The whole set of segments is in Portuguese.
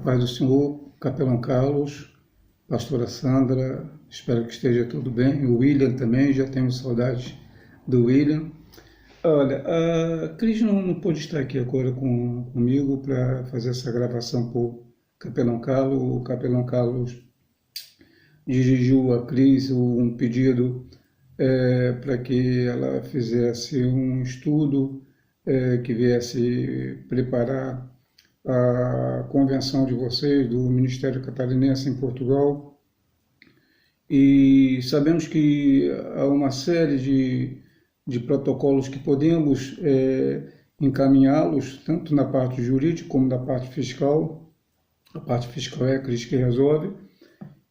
paz do Senhor, Capelão Carlos, Pastora Sandra, espero que esteja tudo bem. O William também, já temos saudades do William. Olha, a Cris não pôde estar aqui agora comigo para fazer essa gravação por Capelão Carlos. O Capelão Carlos dirigiu a Cris um pedido para que ela fizesse um estudo que viesse preparar a convenção de vocês, do Ministério Catarinense em Portugal, e sabemos que há uma série de protocolos que podemos encaminhá-los, tanto na parte jurídica como na parte fiscal. A parte fiscal é a Cris que resolve,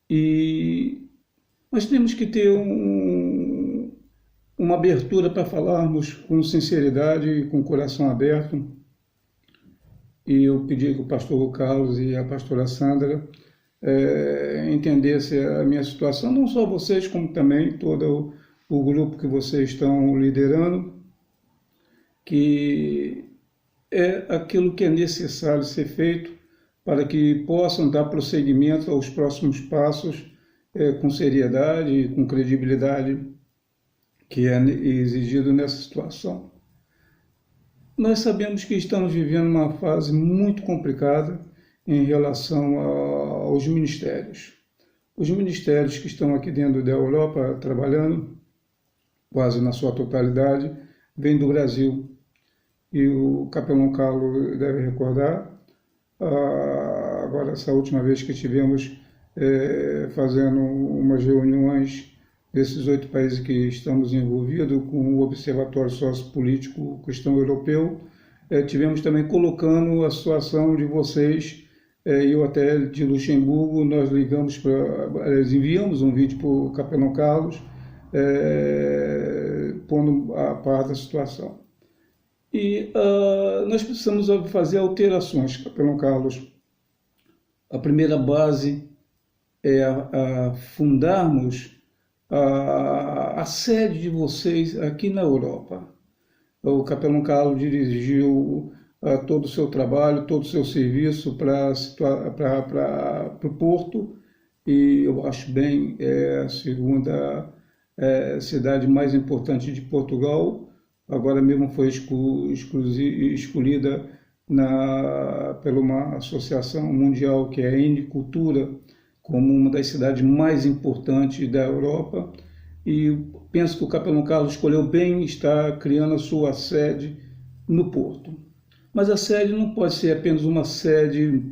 e nós temos que ter uma abertura para falarmos com sinceridade e com o coração aberto. E eu pedi que o pastor Carlos e a pastora Sandra entendessem a minha situação, não só vocês, como também todo o grupo que vocês estão liderando, que é aquilo que é necessário ser feito para que possam dar prosseguimento aos próximos passos com seriedade e com credibilidade que é exigido nessa situação. Nós sabemos que estamos vivendo uma fase muito complicada em relação aos ministérios. Os ministérios que estão aqui dentro da Europa trabalhando, quase na sua totalidade, vêm do Brasil. E o Capelão Carlos deve recordar, agora essa última vez que estivemos fazendo umas reuniões desses 8 países que estamos envolvidos com o Observatório Sociopolítico Cristão Europeu, tivemos também colocando a situação de vocês, eu até de Luxemburgo, nós enviamos um vídeo para o Capelão Carlos, pondo a par da situação. E nós precisamos fazer alterações, Capelão Carlos. A primeira base é fundarmos a sede de vocês aqui na Europa. O Capelão Carlos dirigiu todo o seu trabalho, todo o seu serviço para o Porto, e eu acho bem, é a segunda cidade mais importante de Portugal. Agora mesmo foi escolhida pela uma associação mundial, que é a Enicultura, como uma das cidades mais importantes da Europa, e penso que o Capelão Carlos escolheu bem estar criando a sua sede no Porto. Mas a sede não pode ser apenas uma sede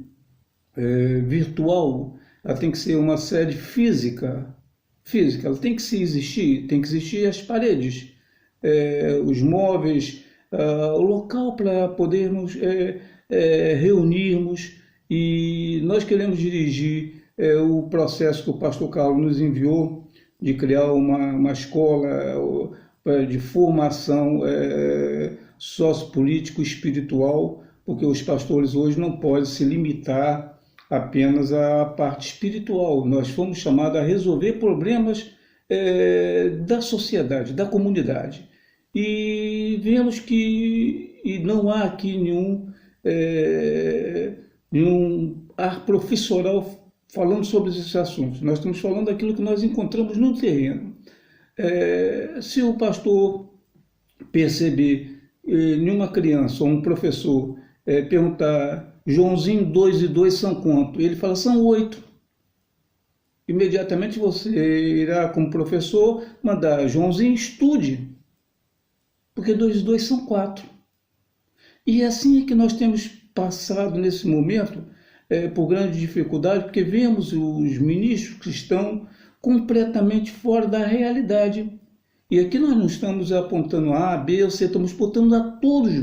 virtual, ela tem que ser uma sede física, ela tem que existir as paredes, os móveis, o local para podermos reunirmos, e nós queremos dirigir o processo que o pastor Carlos nos enviou de criar uma escola de formação sociopolítico espiritual, porque os pastores hoje não podem se limitar apenas à parte espiritual. Nós fomos chamados a resolver problemas da sociedade, da comunidade. E vemos que não há aqui nenhum ar profissional falando sobre esses assuntos. Nós estamos falando daquilo que nós encontramos no terreno. Se o pastor perceber nenhuma criança ou um professor perguntar: Joãozinho, 2 e 2 são quanto? Ele fala: são 8. Imediatamente você irá, como professor, mandar: Joãozinho, estude, porque 2 e 2 são 4. E é assim que nós temos passado nesse momento, por grande dificuldade, porque vemos os ministros que estão completamente fora da realidade. E aqui nós não estamos apontando A, B ou C, estamos apontando a todos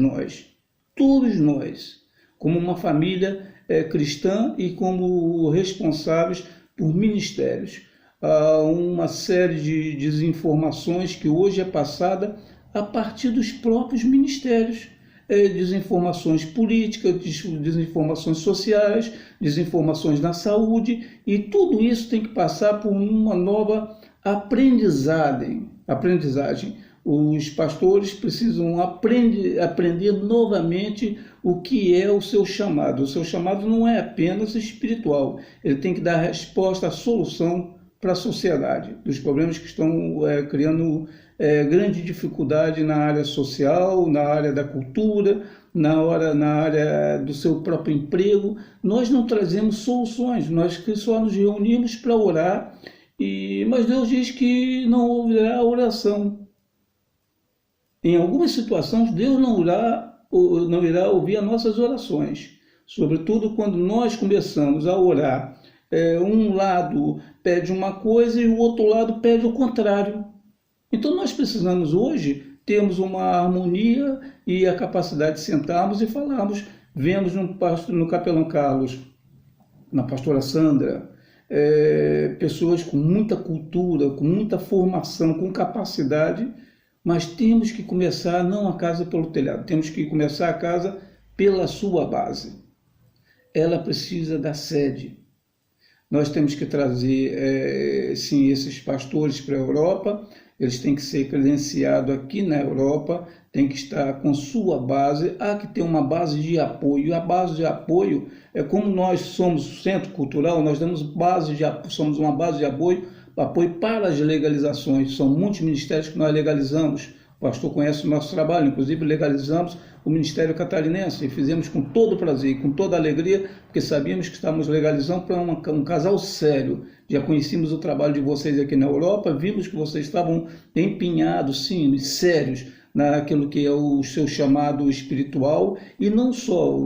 nós, como uma família cristã e como responsáveis por ministérios. Há uma série de desinformações que hoje é passada a partir dos próprios ministérios. Desinformações políticas, desinformações sociais, desinformações na saúde, e tudo isso tem que passar por uma nova aprendizagem. Os pastores precisam aprender novamente o que é o seu chamado. O seu chamado não é apenas espiritual, ele tem que dar resposta à solução para a sociedade, dos problemas que estão criando grande dificuldade na área social, na área da cultura, na área do seu próprio emprego. Nós não trazemos soluções, nós que só nos reunimos para orar, mas Deus diz que não ouvirá oração. Em algumas situações, Deus não irá ouvir as nossas orações, sobretudo quando nós começamos a orar. Um lado pede uma coisa e o outro lado pede o contrário. Então nós precisamos hoje termos uma harmonia e a capacidade de sentarmos e falarmos. Vemos no Capelão Carlos, na pastora Sandra, pessoas com muita cultura, com muita formação, com capacidade, mas temos que começar não a casa pelo telhado, temos que começar a casa pela sua base. Ela precisa da sede. Nós temos que trazer, sim, esses pastores para a Europa, eles têm que ser credenciados aqui na Europa, tem que estar com sua base, há que ter uma base de apoio. E a base de apoio é como nós somos centro cultural, nós somos uma base de apoio para as legalizações. São muitos ministérios que nós legalizamos. O pastor conhece o nosso trabalho, inclusive legalizamos o Ministério Catarinense e fizemos com todo prazer, com toda alegria, porque sabíamos que estávamos legalizando para um casal sério. Já conhecíamos o trabalho de vocês aqui na Europa, vimos que vocês estavam empenhados, sim, sérios, naquilo que é o seu chamado espiritual, e não só,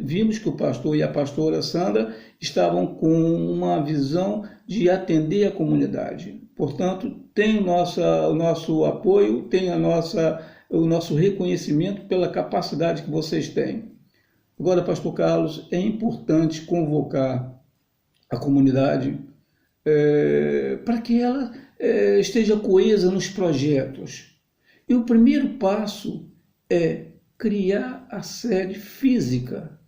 vimos que o pastor e a pastora Sandra estavam com uma visão de atender a comunidade. Portanto, tem o nosso apoio, tem o nosso reconhecimento pela capacidade que vocês têm. Agora, pastor Carlos, é importante convocar a comunidade para que ela esteja coesa nos projetos. E o primeiro passo é criar a sede física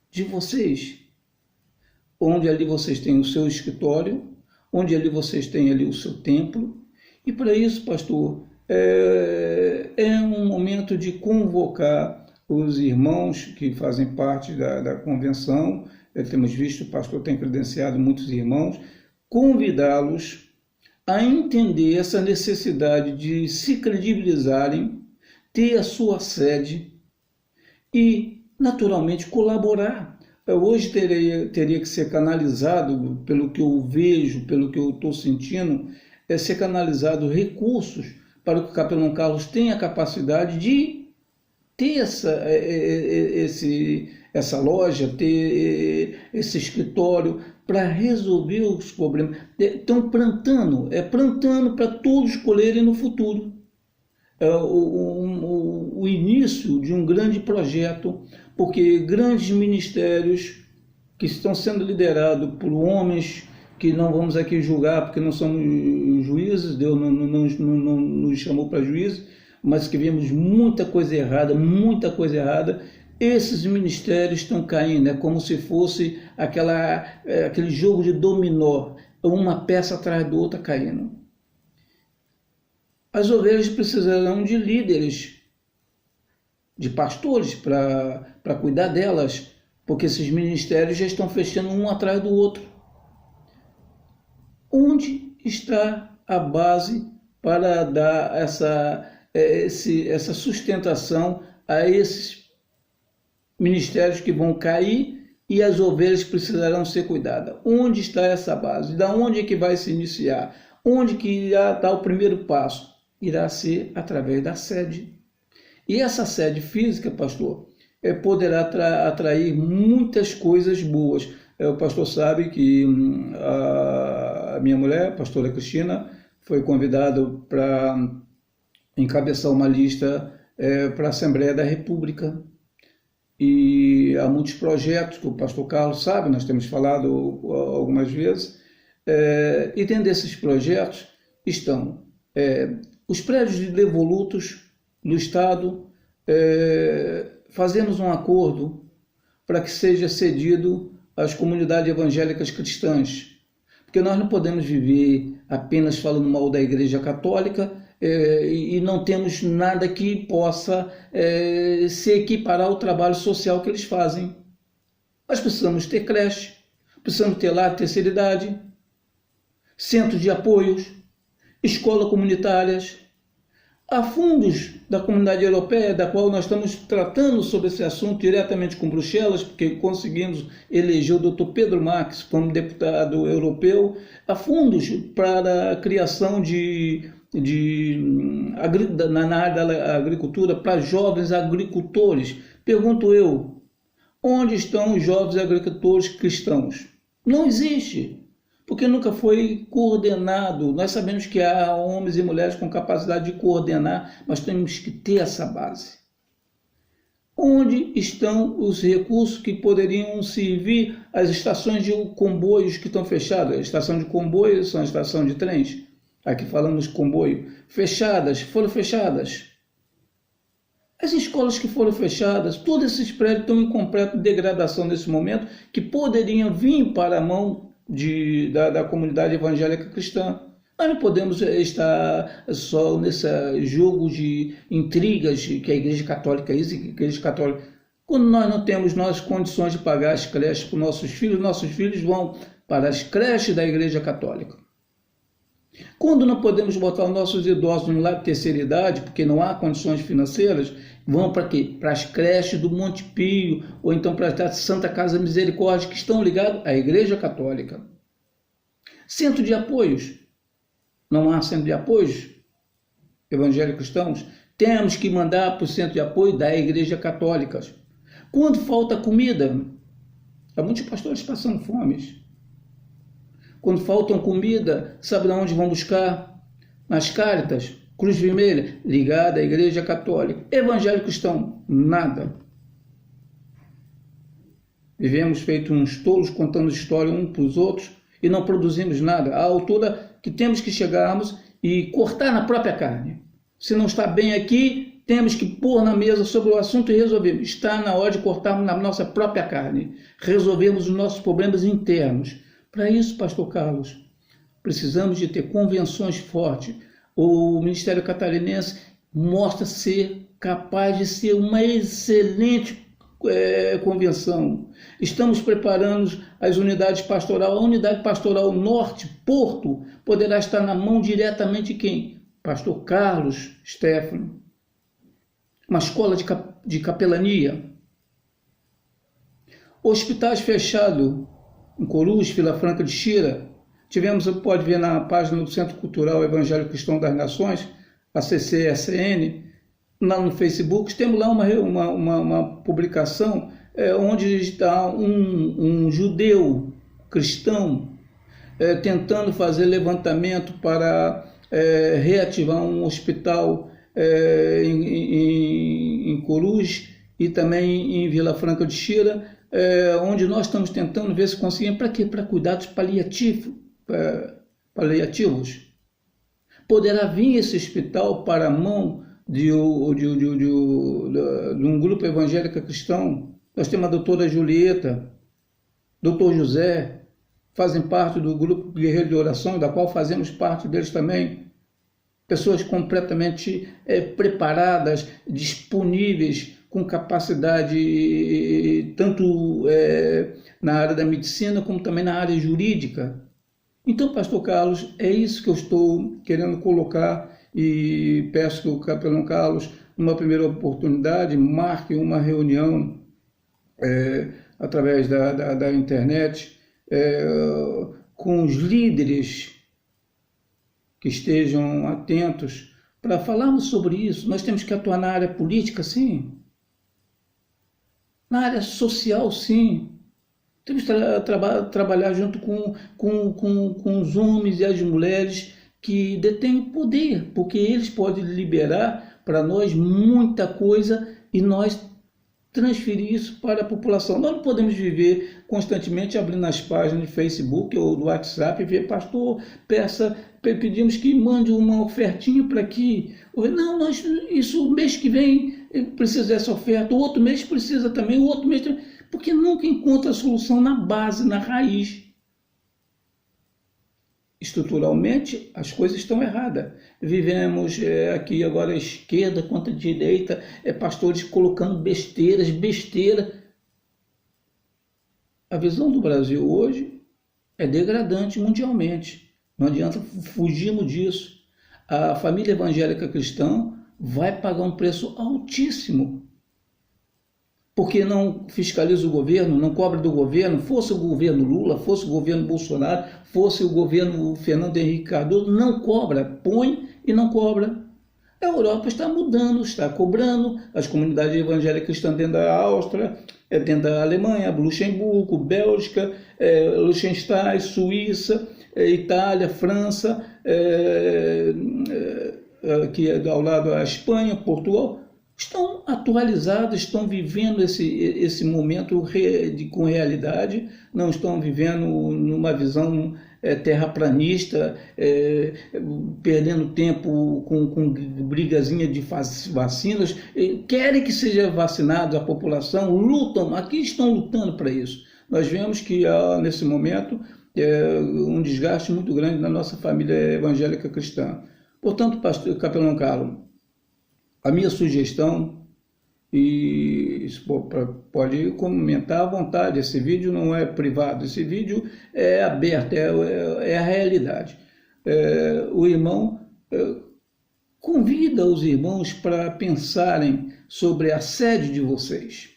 de vocês, onde ali vocês têm o seu escritório, onde ali vocês têm ali o seu templo. E para isso, pastor, é um momento de convocar os irmãos que fazem parte da convenção. Temos visto, o pastor tem credenciado muitos irmãos, convidá-los a entender essa necessidade de se credibilizarem, ter a sua sede e, naturalmente, colaborar. Hoje teria que ser canalizado, pelo que eu vejo, pelo que eu estou sentindo, ser canalizado recursos para que o Capelão Carlos tenha a capacidade de ter essa loja, ter esse escritório para resolver os problemas. Estão plantando para todos colherem no futuro. O início de um grande projeto, porque grandes ministérios que estão sendo liderados por homens que não vamos aqui julgar, porque não somos juízes, Deus não nos chamou para juízes, mas que vimos muita coisa errada, esses ministérios estão caindo, é como se fosse aquele jogo de dominó, uma peça atrás da outra caindo. As ovelhas precisarão de líderes, de pastores para cuidar delas, porque esses ministérios já estão fechando um atrás do outro. Onde está a base para dar essa sustentação a esses ministérios que vão cair e as ovelhas precisarão ser cuidadas? Onde está essa base? Da onde é que vai se iniciar? Onde que irá dar o primeiro passo? Irá ser através da sede. E essa sede física, pastor, poderá atrair muitas coisas boas. O pastor sabe que a minha mulher, a pastora Cristina, foi convidada para encabeçar uma lista para a Assembleia da República. E há muitos projetos que o pastor Carlos sabe, nós temos falado algumas vezes, e dentro desses projetos estão os prédios de devolutos do Estado. Fazemos um acordo para que seja cedido às comunidades evangélicas cristãs, porque nós não podemos viver apenas falando mal da Igreja Católica e não temos nada que possa se equiparar ao trabalho social que eles fazem. Nós precisamos ter creche, precisamos ter lá terceira idade, centros de apoios, escolas comunitárias. Há fundos da Comunidade Europeia, da qual nós estamos tratando sobre esse assunto diretamente com Bruxelas, porque conseguimos eleger o Dr. Pedro Marques como deputado europeu. Há fundos para a criação na área da agricultura para jovens agricultores. Pergunto eu, onde estão os jovens agricultores cristãos? Não existe. Porque nunca foi coordenado. Nós sabemos que há homens e mulheres com capacidade de coordenar, mas temos que ter essa base. Onde estão os recursos que poderiam servir às estações de comboios que estão fechadas? A estação de comboio são a estação de trens. Aqui falamos comboio. Foram fechadas. As escolas que foram fechadas, todos esses prédios estão em completa degradação nesse momento, que poderiam vir para a mão da comunidade evangélica cristã. Nós não podemos estar só nesse jogo de intrigas que a Igreja Católica é isso, que a Igreja Católica... Quando nós não temos condições de pagar as creches para nossos filhos vão para as creches da Igreja Católica. Quando não podemos botar os nossos idosos no lar de terceira idade, porque não há condições financeiras, vão para quê? Para as creches do Monte Pio, ou então para a Santa Casa Misericórdia, que estão ligados à Igreja Católica. Centro de apoios. Não há centro de apoios evangélicos cristãos? Temos que mandar para o centro de apoio da Igreja Católica. Quando falta comida, há muitos pastores passando fome. Quando faltam comida, sabe de onde vão buscar? Nas Cáritas, Cruz Vermelha, ligada à Igreja Católica. Evangélicos cristão, nada. Vivemos feito uns tolos contando história uns para os outros e não produzimos nada. À altura que temos que chegarmos e cortar na própria carne. Se não está bem aqui, temos que pôr na mesa sobre o assunto e resolvermos. Está na hora de cortarmos na nossa própria carne. Resolvermos os nossos problemas internos. Para isso, pastor Carlos, precisamos de ter convenções fortes. O Ministério Catarinense mostra ser capaz de ser uma excelente convenção. Estamos preparando as unidades pastorais. A unidade pastoral Norte, Porto, poderá estar na mão diretamente de quem? Pastor Carlos Stefano. Uma escola de capelania. Hospitais fechados em Corus, Vila Franca de Xira. Tivemos, pode ver na página do Centro Cultural Evangélico Cristão das Nações, a CCSN, lá no Facebook, temos lá uma publicação onde está um judeu cristão tentando fazer levantamento para reativar um hospital em Corus e também em Vila Franca de Xira, onde nós estamos tentando ver se conseguimos. Para quê? Para cuidados paliativos. Poderá vir esse hospital para a mão de um grupo evangélico cristão. Nós temos a doutora Julieta, doutor José, fazem parte do grupo Guerreiro de Oração, da qual fazemos parte deles também. Pessoas completamente preparadas, disponíveis, com capacidade tanto na área da medicina como também na área jurídica. Então, pastor Carlos, é isso que eu estou querendo colocar e peço que o capelão Carlos, numa primeira oportunidade, marque uma reunião através da internet com os líderes que estejam atentos para falarmos sobre isso. Nós temos que atuar na área política, sim. Na área social, sim. Temos que trabalhar junto com os homens e as mulheres que detêm o poder, porque eles podem liberar para nós muita coisa e nós transferir isso para a população. Nós não podemos viver constantemente abrindo as páginas de Facebook ou do WhatsApp e ver, pastor, pedimos que mande uma ofertinha para aqui. Não, isso o mês que vem precisa dessa oferta, o outro mês precisa também, o outro mês também, porque nunca encontra a solução na base, na raiz. estruturalmente as coisas estão erradas. Vivemos aqui agora a esquerda contra a direita, pastores colocando besteira. A visão do Brasil hoje é degradante mundialmente. Não adianta fugirmos disso. A família evangélica cristã vai pagar um preço altíssimo, porque não fiscaliza o governo, não cobra do governo, fosse o governo Lula, fosse o governo Bolsonaro, fosse o governo Fernando Henrique Cardoso, não cobra, põe e não cobra. A Europa está mudando, está cobrando, as comunidades evangélicas estão dentro da Áustria, dentro da Alemanha, Luxemburgo, Bélgica, Liechtenstein, Suíça, Itália, França, aqui ao lado a Espanha, Portugal, estão atualizados, estão vivendo esse momento com realidade, não estão vivendo numa visão terraplanista, perdendo tempo com brigazinha de vacinas, querem que seja vacinado a população, lutam, aqui estão lutando para isso. Nós vemos que há, nesse momento, um desgaste muito grande na nossa família evangélica cristã. Portanto, pastor Capelão Carlos, a minha sugestão, e pode comentar à vontade, esse vídeo não é privado, esse vídeo é aberto, é a realidade. O irmão convida os irmãos para pensarem sobre a sede de vocês.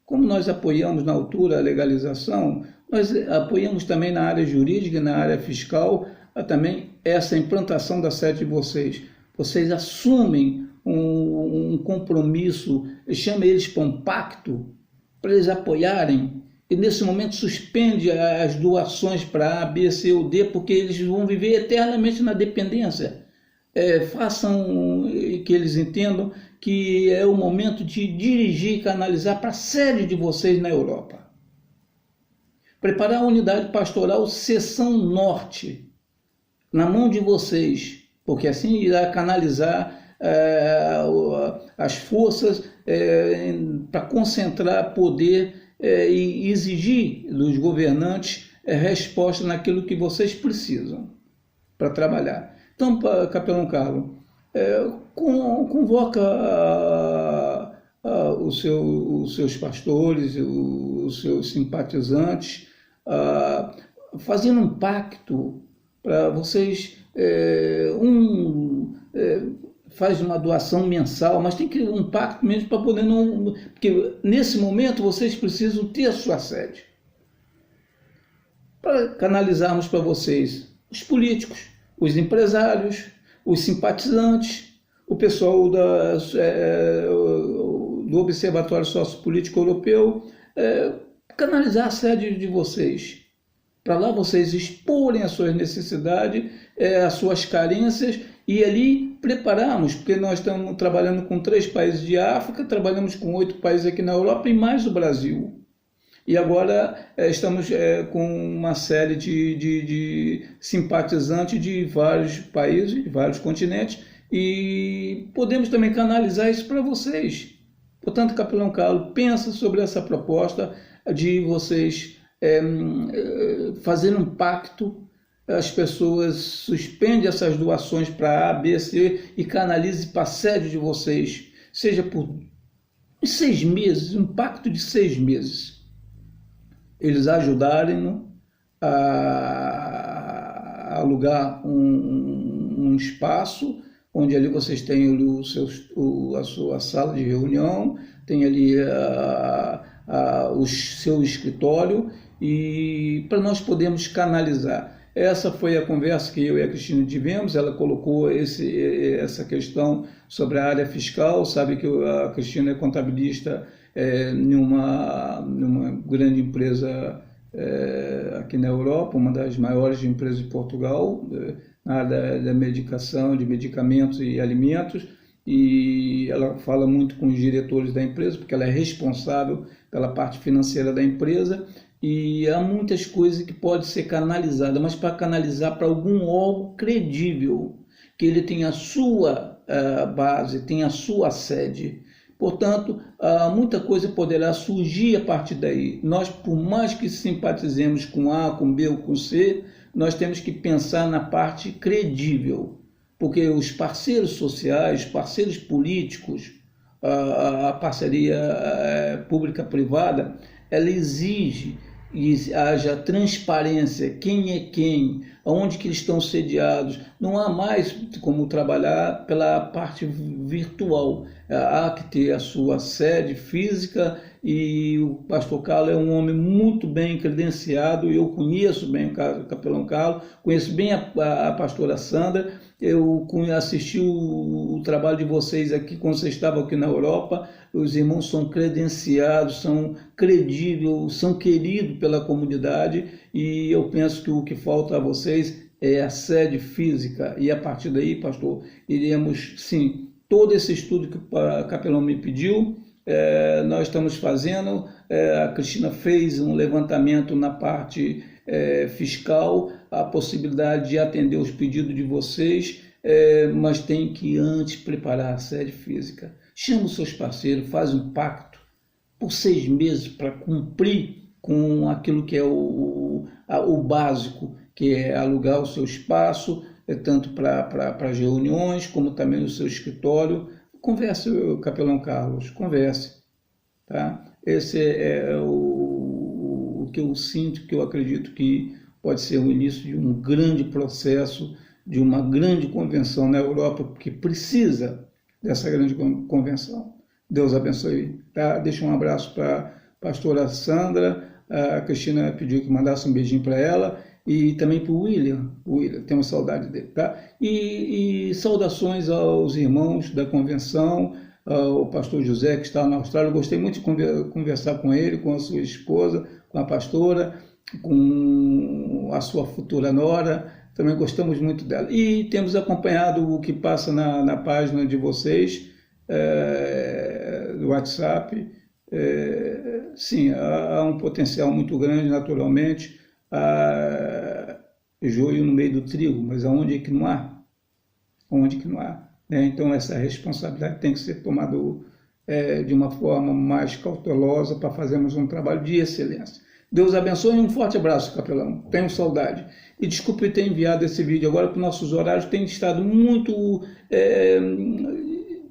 Como nós apoiamos na altura a legalização, nós apoiamos também na área jurídica e na área fiscal também essa implantação da sede de vocês. Vocês assumem um compromisso, chama eles para um pacto, para eles apoiarem, e nesse momento suspende as doações para A, B, C ou D, porque eles vão viver eternamente na dependência. Façam que eles entendam que é o momento de dirigir e canalizar para a sede de vocês na Europa. Preparar a unidade pastoral seção norte, na mão de vocês, porque assim irá canalizar as forças para concentrar poder e exigir dos governantes resposta naquilo que vocês precisam para trabalhar. Então, Capelão Carlos, convoca os seus pastores, os seus simpatizantes, fazendo um pacto para vocês, faz uma doação mensal, mas tem que ter um pacto mesmo para poder não... Porque nesse momento vocês precisam ter a sua sede. Para canalizarmos para vocês os políticos, os empresários, os simpatizantes, o pessoal do Observatório Sociopolítico Europeu, canalizar a sede de vocês. Para lá vocês exporem as suas necessidades, as suas carências, e ali prepararmos, porque nós estamos trabalhando com 3 países de África, trabalhamos com 8 países aqui na Europa e mais o Brasil. E agora estamos com uma série de simpatizantes de vários países, de vários continentes, e podemos também canalizar isso para vocês. Portanto, Capelão Carlos, pensa sobre essa proposta de vocês fazerem um pacto. As pessoas suspendem essas doações para A, B, C e canalizem para a sede de vocês, seja por 6 meses, um pacto de 6 meses. Eles ajudarem a alugar um espaço, onde ali vocês têm a sua sala de reunião, tem ali o seu escritório, e para nós podermos canalizar. Essa foi a conversa que eu e a Cristina tivemos. Ela colocou essa questão sobre a área fiscal. Sabe que a Cristina é contabilista numa grande empresa aqui na Europa, uma das maiores empresas de Portugal, na área da medicação, de medicamentos e alimentos, e ela fala muito com os diretores da empresa, porque ela é responsável pela parte financeira da empresa, e há muitas coisas que podem ser canalizadas, mas para canalizar para algum órgão credível, que ele tenha a sua base, tenha a sua sede, Portanto, muita coisa poderá surgir a partir daí. Nós, por mais que simpatizemos com A, com B ou com C, nós temos que pensar na parte credível, porque os parceiros sociais, parceiros políticos, a parceria pública-privada, ela exige e haja transparência, quem é quem, aonde que eles estão sediados. Não há mais como trabalhar pela parte virtual. Há que ter a sua sede física, e o pastor Carlos é um homem muito bem credenciado. Eu conheço bem o capelão Carlos, conheço bem a pastora Sandra. Eu assisti o trabalho de vocês aqui quando vocês estavam aqui na Europa. Os irmãos são credenciados, são credíveis, são queridos pela comunidade, e eu penso que o que falta a vocês é a sede física. E a partir daí, pastor, iremos, sim, todo esse estudo que o capelão me pediu, nós estamos fazendo. A Cristina fez um levantamento na parte fiscal, a possibilidade de atender os pedidos de vocês, mas tem que antes preparar a sede física. Chama os seus parceiros, faz um pacto por 6 meses para cumprir com aquilo que é o básico, que é alugar o seu espaço, tanto para as reuniões, como também o seu escritório. Converse, capelão Carlos, converse. Tá? Esse é o que eu sinto, que eu acredito que pode ser o início de um grande processo, de uma grande convenção na Europa, porque precisa dessa grande convenção. Deus abençoe. Tá? Deixa um abraço para a pastora Sandra. A Cristina pediu que mandasse um beijinho para ela, e também para o William. Temos saudade dele. Tá? E saudações aos irmãos da convenção, o pastor José, que está na Austrália. Eu gostei muito de conversar com ele, com a sua esposa, com a pastora, com a sua futura nora. Também gostamos muito dela. E temos acompanhado o que passa na página de vocês, do WhatsApp. Sim, há um potencial muito grande, naturalmente. Há joio no meio do trigo, mas aonde é que não há? Onde que não há? Então, essa responsabilidade tem que ser tomada de uma forma mais cautelosa, para fazermos um trabalho de excelência. Deus abençoe, e um forte abraço, capelão. Tenho saudade. E desculpe ter enviado esse vídeo agora, porque nossos horários têm estado muito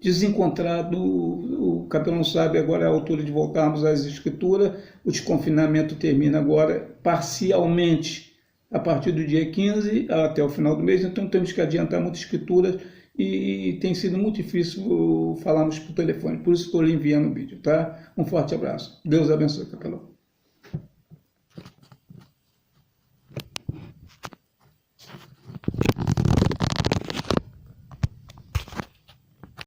desencontrados. O capelão sabe, agora é a altura de voltarmos às escrituras. O desconfinamento termina agora parcialmente, a partir do dia 15 até o final do mês. Então temos que adiantar muitas escrituras, e tem sido muito difícil falarmos por telefone. Por isso estou lhe enviando o vídeo. Tá? Um forte abraço. Deus abençoe, capelão.